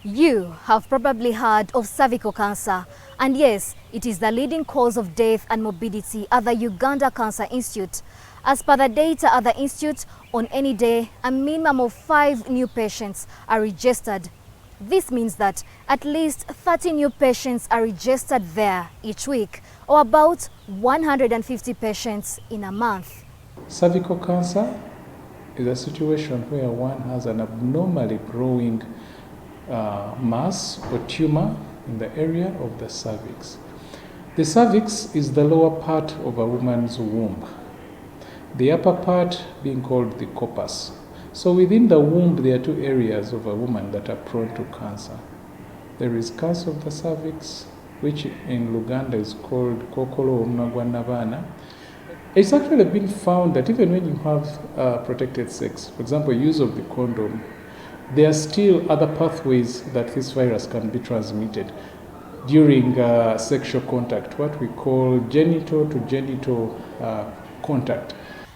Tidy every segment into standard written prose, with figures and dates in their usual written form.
You have probably heard of cervical cancer, and yes, it is the leading cause of death and morbidity at the Uganda Cancer Institute. As per the data at the institute, on any day, a minimum of 5 new patients are registered. This means that at least 30 new patients are registered there each week, or about 150 patients in a month. Cervical cancer is a situation where one has an abnormally growing mass or tumor in the area of the cervix. The cervix is the lower part of a woman's womb, the upper part being called the corpus. So within the womb, there are 2 areas of a woman that are prone to cancer. There is cancer of the cervix, which in Luganda is called kokolo omnagwanabana. It's actually been found that even when you have protected sex, for example, use of the condom, there are still other pathways that this virus can be transmitted during sexual contact, what we call genital to genital contact.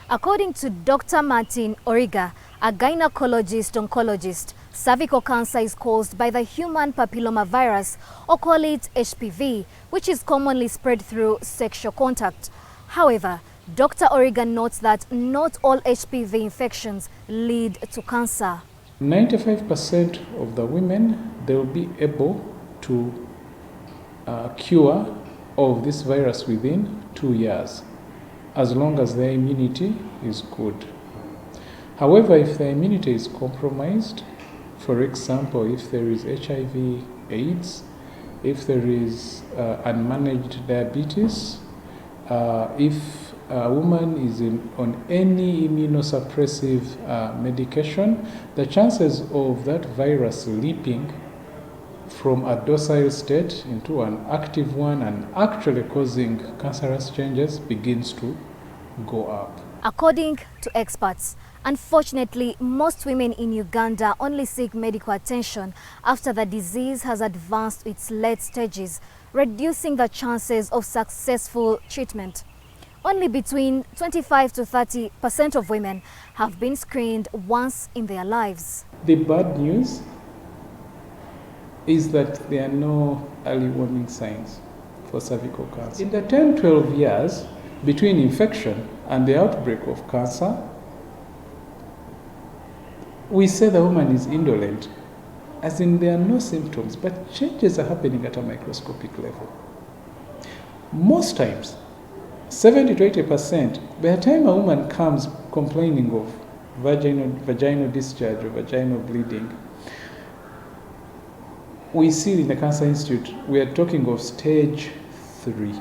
According to Dr. Martin Origa, a gynecologist-oncologist, cervical cancer is caused by the human papillomavirus, or call it HPV, which is commonly spread through sexual contact. However, Dr. Origa notes that not all HPV infections lead to cancer. 95% of the women, they will be able to cure of this virus within 2 years, as long as their immunity is good. However, if their immunity is compromised, for example, if there is HIV, AIDS, if there is unmanaged diabetes, if a woman is on any immunosuppressive medication, the chances of that virus leaping from a docile state into an active one and actually causing cancerous changes begins to go up. According to experts, unfortunately, most women in Uganda only seek medical attention after the disease has advanced to its late stages, reducing the chances of successful treatment. Only between 25 to 30% of women have been screened once in their lives. The bad news is that there are no early warning signs for cervical cancer. In the 10-12 years between infection and the outbreak of cancer, we say the woman is indolent, as in there are no symptoms, but changes are happening at a microscopic level. Most times, 70 to 80%, by the time a woman comes complaining of vaginal discharge or vaginal bleeding, we see in the Cancer Institute, we are talking of stage 3,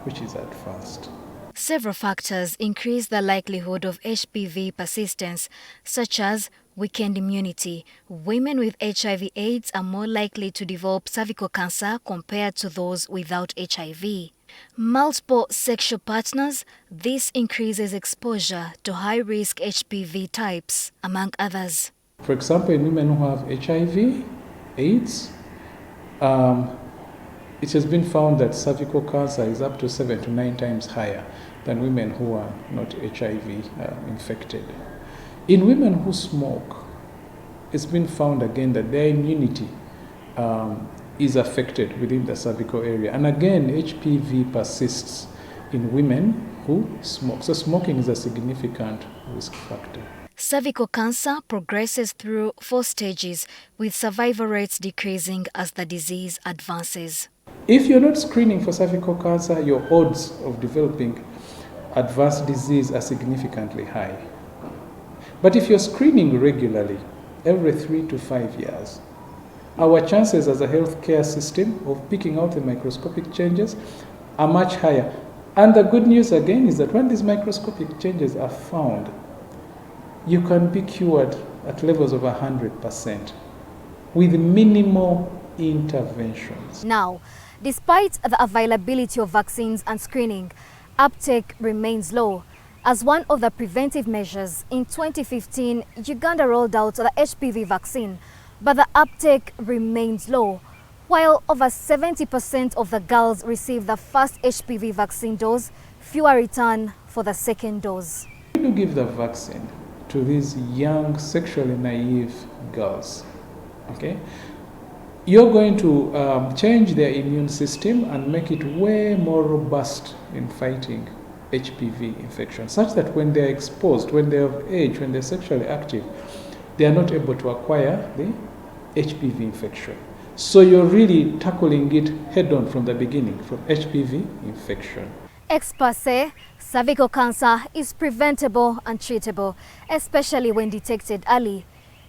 which is advanced. Several factors increase the likelihood of HPV persistence, such as weakened immunity. Women with HIV/AIDS are more likely to develop cervical cancer compared to those without HIV. Multiple sexual partners, this increases exposure to high-risk HPV types, among others. For example, in women who have HIV, AIDS, it has been found that cervical cancer is up to 7 to 9 times higher than women who are not HIV infected. In women who smoke, it's been found again that their immunity is affected within the cervical area. And again, HPV persists in women who smoke. So smoking is a significant risk factor. Cervical cancer progresses through 4 stages, with survival rates decreasing as the disease advances. If you're not screening for cervical cancer, your odds of developing advanced disease are significantly high. But if you're screening regularly, every 3 to 5 years, our chances as a healthcare system of picking out the microscopic changes are much higher. And the good news again is that when these microscopic changes are found, you can be cured at levels of 100% with minimal interventions. Now, despite the availability of vaccines and screening, uptake remains low. As one of the preventive measures, in 2015, Uganda rolled out the HPV vaccine, but the uptake remains low. While over 70% of the girls receive the first HPV vaccine dose, fewer return for the second dose. When you give the vaccine to these young sexually naive girls, okay, you're going to change their immune system and make it way more robust in fighting HPV infection, such that when they're exposed, when they're of age, when they're sexually active, they are not able to acquire the HPV infection. So you're really tackling it head-on from the beginning, from HPV infection. Experts say cervical cancer is preventable and treatable, especially when detected early.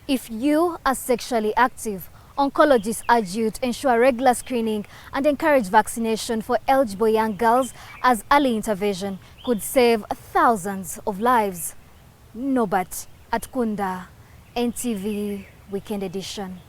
If you are sexually active, oncologists urge you to ensure regular screening and encourage vaccination for eligible young girls, as early intervention could save thousands of lives. Nobert Atukunda, NTV Weekend Edition.